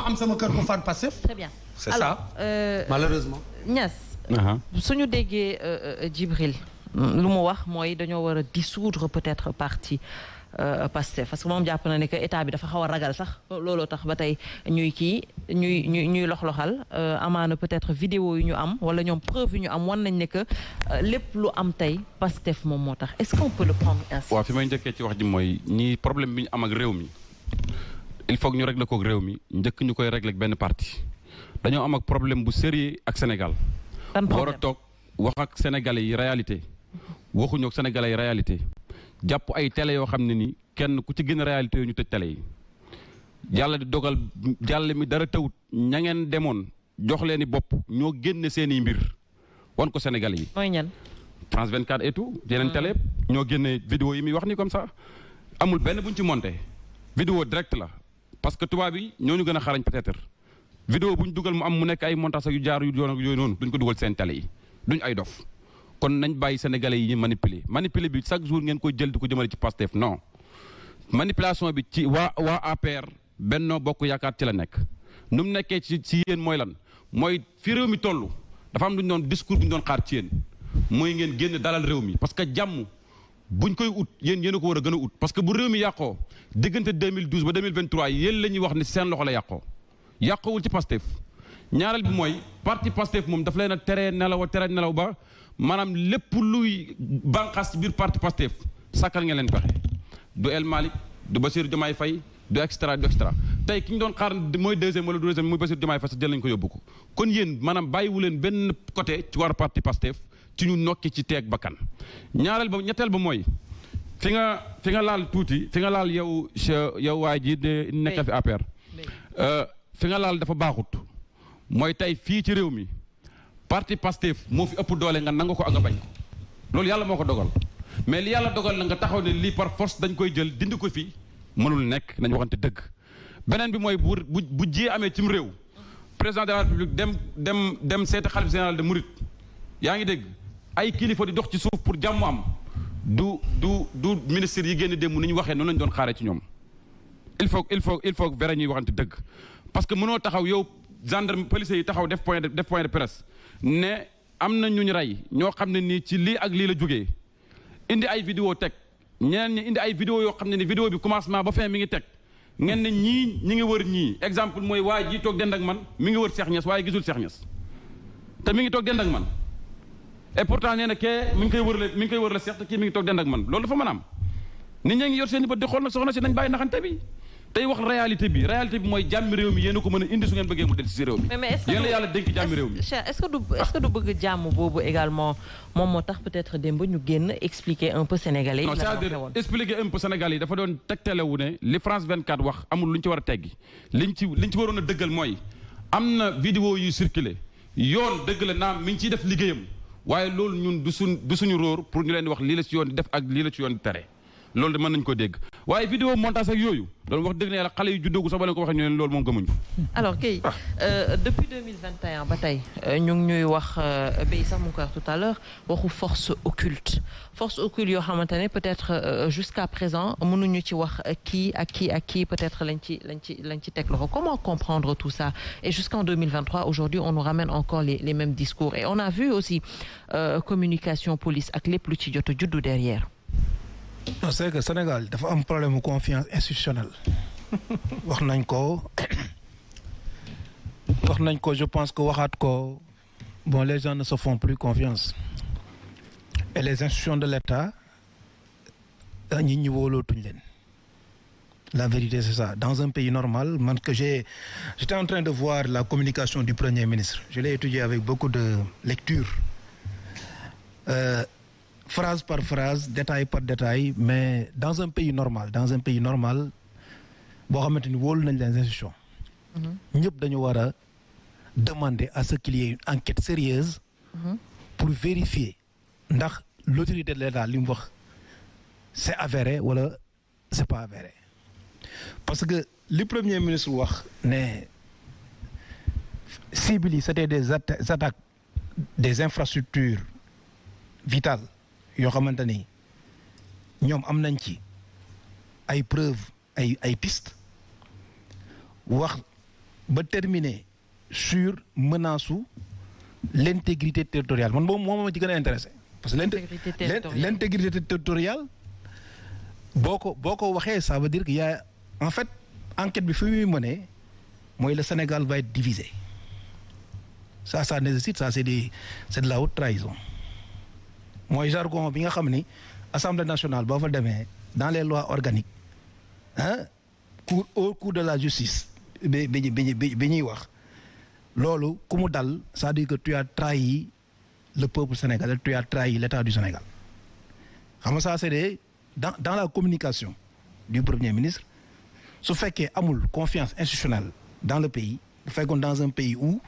am sama kër ku far Pastef. très bien c'est ça malheureusement. Niass. suñu déggee Djibril lu mu wax mooy dañoo war a dissoudre peut-être parti Pastef parce que moom jàpp na ne que état bi dafa xaw a ragal sax looloo tax ba tey ñuy lox-loxal amaana peut-être vidéo yu ñu am wala ñoom preuve yu ñu am wan nañ ne que lépp lu am tey Pastef moom moo tax est-ce qu'on peut le prendre ainsi. waaw fi may njëkkee ci wax ji mooy ñii problème bi ñu am ak réew mi il faut que ñu régler koog réew mi njëkk ñu koy régler ak benn parti dañoo am ak problème bu sérieux ak Sénégal. war a toog wax ak sénégalais yi réalité waxuñu ak sénégalais yi réalité jàpp ay télé yoo xam ne ni kenn ku ci gën a réalité yu ñu tëj télé yi yàlla di dogal jàll mi dara tawut ña ngeen demoon jox leen i bopp ñoo génne seen i mbir wan ko sénégalais yi. mooy ñan. France 24 et tout yeneen télé ñoo génne vidéo yi muy wax ni comme ça amul benn buñ ci monté vidéo direct la parce que tubaab yi ñoo ñu gën a xarañ peut-être vidéo bu ñu dugal mu am mu nekk ay montage yu jaar yu yoon ak yooyu noonu duñ ko dugal seen télé yi duñ ay dof kon nañ bàyyi sénégalais yi ñu manipuler bi chaque jour ngeen koy jël di ko jëmale ci Pastef non manipulation bi ci waa APR Benno Bokk Yaakaar ci la nekk nu mu nekkee ci yéen mooy lan mooy fi réew mi toll dafa am lu ñu doon discours bu ñu doon xaar ci yéen mooy ngeen génn dalal réew mi parce que jàmm buñ koy ut yéen a ko war a gën a ut parce que bu réew mi yàqoo diggante 2012 ba 2023 yéen la ñuy wax ne seen loxo la yàqoowul ci Pastef ñaareel bi mooy parti Pastef moom daf leen a tere nelaw ba maanaam lépp luy bànqaas ci biir parti Pastef sàkkal ngeen leen pexe du El Malick du Bassirou Diomaye Faye du extra tey ki ñu doon xaar mooy deuxième wala deuxième muy Bassirou Diomaye Faye sax jël nañu ko yóbbu ko kon yéen maanaam bàyyiwu leen benn côté ci war parti Pastef ci ñu nokki ci teeg bakkan ñetteel ba mooy fi nga laal tuuti fi nga laal yow waa ji de nekk fi APR fi nga laal dafa baaxut mooy tey fii ci réew mi parti Pastef moo fi ëpp doole nga nangu ko ak nga bañ ko loolu yàlla moo ko dogal mais li yàlla dogal na nga taxaw ne lii par force dañ koy jël dindi ko fi mënul nekk nañ waxante dëgg beneen bi mooy bu jiyee amee cim réew président de la république dem seeti xalif général de Mouride yaa ngi dégg ay kilifa di dox ci suuf pour jàmm am du ministre yi génn démb ni ñu waxee noonu lañ doon xaaree ci ñoom il faut vrai ñuy waxante dëgg parce que mënoo taxaw yow gendarme policiers yi taxaw def point de presse ne am na ñu ñu rey ñoo xam ne nii ci lii ak lii la jógee indi ay vidéo teg ñeneen ñi indi ay vidéo yoo xam ne ni vidéo bi commencement ba fin mi ngi teg ngeen ne ñii ñi ngi wër ñii exemple mooy waa ji toog dend ak man mi ngi wër Cheikh Niass waaye gisul Cheikh Niass te mi ngi toog dend ak man et pourtant nee na kee mi ngi koy wër la Cheikh te kii mi ngi toog dend ak man loolu dafa mën a am nit ñaa ngi yor seen i bët di xool nag soxna si nañ bàyyi naxante bi tey wax réalité bi mooy jàmmi réew mi yéen a ko mën a indi su ngeen bëggee mu del si réew mi. mais yéen la yàlla dénk jàmmi réew mi. est-ce que du bëgg jàmm boobu également moom moo tax peut-être démb ñu génn expliquer un peu sénégalais yi. non c'est-à-dire expliquer un peu sénégalais yi dafa doon tegtalewu ne li France 24 wax amul lu ñu ci war a teggi liñ ci waroon a dëggal mooy am na vidéo yu circulé yoon dëgg la naam mi ngi ciy def liggéeyam waaye loolu ñun du suñu róor pour ñu leen di wax lii la ci yoon di def ak lii la ci yoon di tere loolu de mën nañu ko dégg waaye vidéo montage ak yooyu loolu wax dëgg ne yàlla xale yu juddoogu sax ba leen ko waxee ñu leen loolu moom gëmuñu. alors kay depuis 2021 ba tey ñu ngi ñuy wax bay sax mu ngi ko wax tout à l'heure waxu force occulte yoo xamante ne peut-être jusqu'à présent mënuñu ci wax kii ak kii peut-être lañ ci teg loxo comment comprendre tout ça et jusqu'en 2023 aujourd'hui on nous ramène encore les mêmes discours et on a vu aussi communication police ak lépp lu ci jot a juddu derrière. non c'est que Sénégal dafa am problème de confiance institutionnelle wax nañ ko je pense que waxaat ko bon les gens ne se font plus confiance et les institutions de l'État nit ñi wóolootuñ leen la vérité c'est ça dans un pays normal j'étais en train de voir la communication du Premier ministre je l'ai étudié avec beaucoup de lecture phrase par phrase détail par détail mais dans un pays normal boo xamante ni wóolu nañ les institutions ñëpp dañu war a demander à ce qu'il y ait une enquête sérieuse pour vérifier ndax l'autorité de l'État li mu wax c'est avéré wala c'est pas avéré parce que li Premier ministre wax ne cibles yi c'était des attaques des infrastructures vitales yoo xamante ni ñoom am nañ ci ay preuves ay pistes wax ba terminer sur menace su l'intégrité territoriale man moom moo ma ci gën a intéressé parce que l'intégrité territoriale boo ko waxee ça veut dire qu'il y a en fait enquête bi fi muy mënee mooy le Sénégal va être divisé ça nécessite ça c'est de la haute trahison mooy jargon bi nga xam ni Assemblée nationale boo fa demee dans les lois organiques au cours de la justice bi ñuy wax loolu ku mu dal c'est-à-dire que tu as trahi le peuple sénégalais tu as trahi l'État du Sénégal xam nga ça c'est dans la communication du Premier ministre su fekkee amul confiance institutionnelle dans le pays bu fekkoon dans un pays où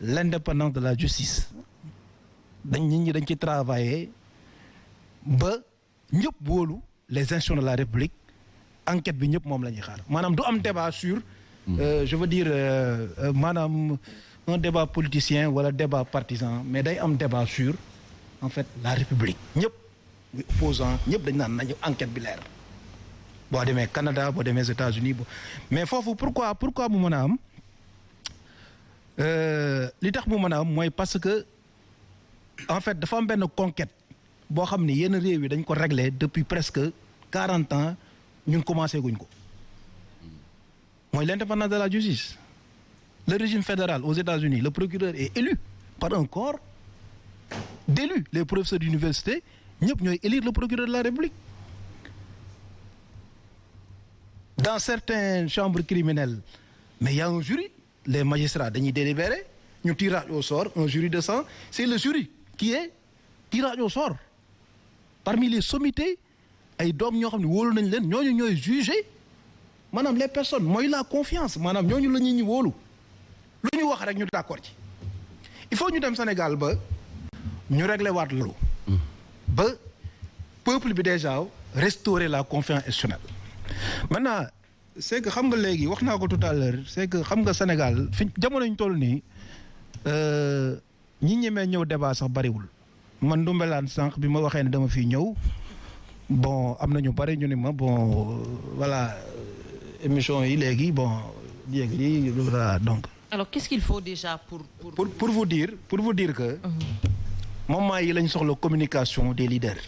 l'indépendance de la justice nit ñi dañ ci travailler ba ñëpp wóolu les institutions de la République enquête bi ñëpp moom la ñuy xaar maanaam du am débat sur je veux dire maanaam un débat politicien wala débat partisan mais day am débat sur en fait la République ñëpp opposant ñëpp dañ naan nañu enquête bi leer boo demee Canada boo demee États-Unis mais foofu pourquoi mu mën a am li tax mu mën a am mooy parce que en fait dafa am benn conquête boo xam ni yenn réew yi dañ ko réglé depuis presque 40 ans ñun commencé guñ ko mooy l'indépendance de la justice le régime fédéral aux États-Unis le procureur est élu par un corps d'élus les professeurs d'université ñëpp ñooy élire le procureur de la République dans certaines chambres criminelles mais il y a un jury les magistrats dañuy délibérer ñu tirage au sort un jury de 100 c'est le jury qui est tirage au sort parmi les sommités ay doom ñoo xam ne wóolu nañ leen ñooñu ñooy juger maanaam les personnes mooy la confiance maanaam ñooñu la ñuy wóolu lu ñu wax rek ñu d'accord ci il faut ñu dem Sénégal ba ñu régler waat loolu ba peuple bi déjà restaurer la confiance institutionnelle maintenant c'est que xam nga léegi wax naa ko tout à l'heure c'est que xam nga Sénégal fi jamono ñu toll nii ñi ñemee ñëw débat sax bariwul man du mbelaan sànq bi ma waxee ne dama fii ñëw bon am na ñu bari ñu ne ma bon voilà émission yi léegi bon léegi voilà donc. alors qu'est-ce qu'il faut déjà pour vous dire que. moment yi lañ soxla communication des leaders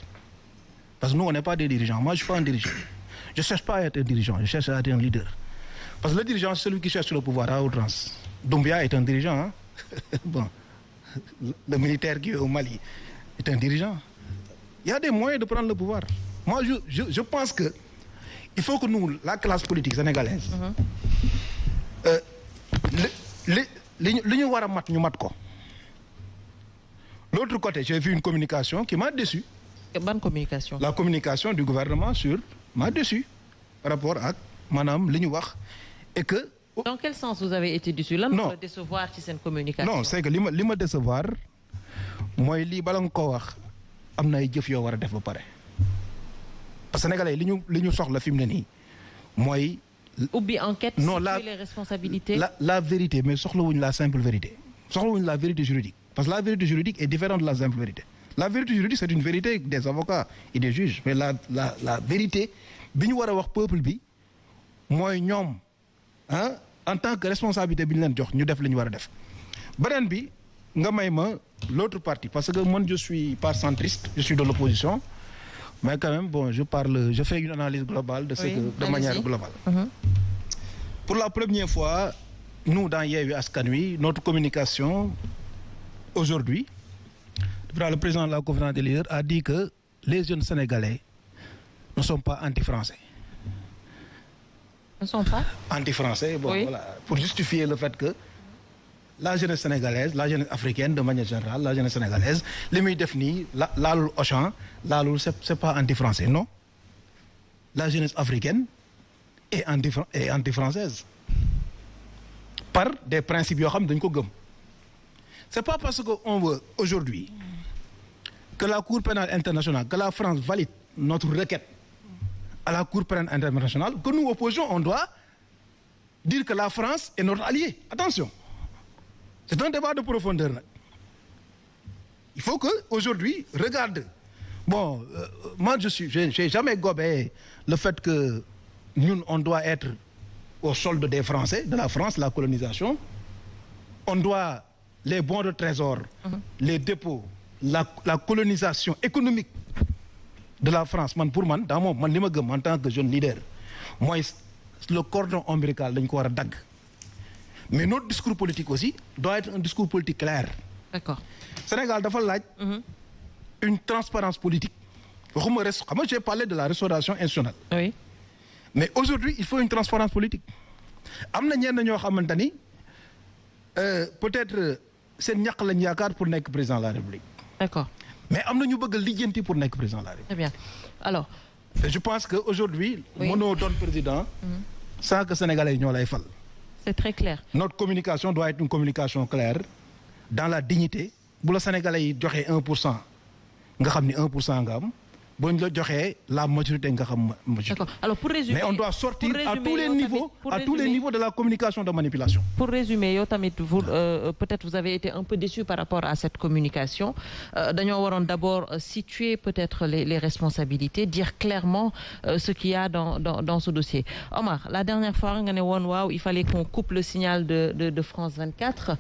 parce que nous on n'est pas des dirigeants moi je suis pas un dirigeant je cherche pas à être un dirigeant je cherche à être un leader parce que le dirigeant c'est celui qui cherche le pouvoir à outrance Doumbouya est un dirigeant hein? Bon le militaire qui est au Mali est un dirigeant il y a des moyens de prendre le pouvoir moi je pense que il faut que nous la classe politique sénégalaise li ñu war a mat ñu mat ko. L'autre côté, j'ai vu une communication qui m'a déçu. Bonne communication. La communication du gouvernement m'a déçu par rapport à madame li ñu wax et que. Dans quel sens vous avez été déçu? Lan moo décevoir ci seen communication. Non, c'est que li ma décevoir mooy lii bala nga koo wax am na ay jëf yoo war a def ba pare parce que sénégalais li ñu soxla fi mu ne nii mooy. ubbi enquête. non les responsabilités. la vérité mais soxlawuñ la simple vérité soxlawuñ la vérité juridique. Parce que la vérité juridique est différente de la simple vérité. La vérité juridique, c'est une vérité des avocats et des juges. Mais la vérité, bi ñu war a wax peuple bi mooy ñoom en tant que responsabilité bi ñu leen jox ñu def li ñu war a def. beneen bi nga may ma l'autre partie parce que moi je suis pas centriste, je suis de l'opposition. Mais quand même, bon, je fais une analyse globale de de manière globale. Pour la première fois, nous dans Yewwi Askan Wi, notre communication aujourd'hui, le président de la conférence des leaders a dit que les jeunes sénégalais ne sont pas anti-français. Ne sont pas anti-français, bon, oui. Voilà, pour justifier le fait que la jeunesse sénégalaise, la jeunesse africaine de manière générale, la jeunesse sénégalaise, li muy def nii laalul Auchan, laalul c'est pas anti-français, non. La jeunesse africaine est anti-française par des principes yoo xam dañ ko gëm. C'est pas parce qu'on veut aujourd'hui que la Cour pénale internationale, que la France valide notre requête à la Cour pénale internationale, que nous, opposition, on doit dire que la France est notre allié. Attention, c'est un débat de profondeur. Il faut que aujourd'hui, regarde. Bon, moi j'ai jamais gobé le fait que nous, on doit être au solde des Français, de la France, la colonisation. On doit les bons de trésor, les dépôts, la colonisation économique de la France. Pour moi, en tant que jeune leader, moi, le cordon ombilical dañ ko war a dagg. Mais notre discours politique aussi doit être un discours politique clair. D'accord. Sénégal dafa laaj une transparence politique. Moi, j'ai parlé de la restauration institutionnelle. Oui. Mais aujourd'hui, il faut une transparence politique. Am na ñenn ñoo xamante ni peut-être seen ñàkk lañ yaakaar pour nekk président de la République. D'accord. Mais am na ñu bëgg lijjanti pour nekk président de la République. Très bien. Alors. Je pense qu'aujourd'hui, mënoo doon président sans que Sénégalais ñoo lay fal. C'est très clair. Notre communication doit être une communication claire, dans la dignité. Bu la Sénégalais yi joxee 1%, nga xam ni 1% nga am. Bon, la majorité nga xam majorité. D'accord. Alors pour résumer, mais on doit sortir à tous les niveaux, de la communication de manipulation. Pour résumer, yow tamit vous peut-être vous avez été un peu déçu par rapport à cette communication. Dañoo waroon d'abord situer peut-être les responsabilités, dire clairement ce qu'il y a dans ce dossier. Omar, la dernière fois nga ne woon waaw, il fallait qu'on coupe le signal de France 24.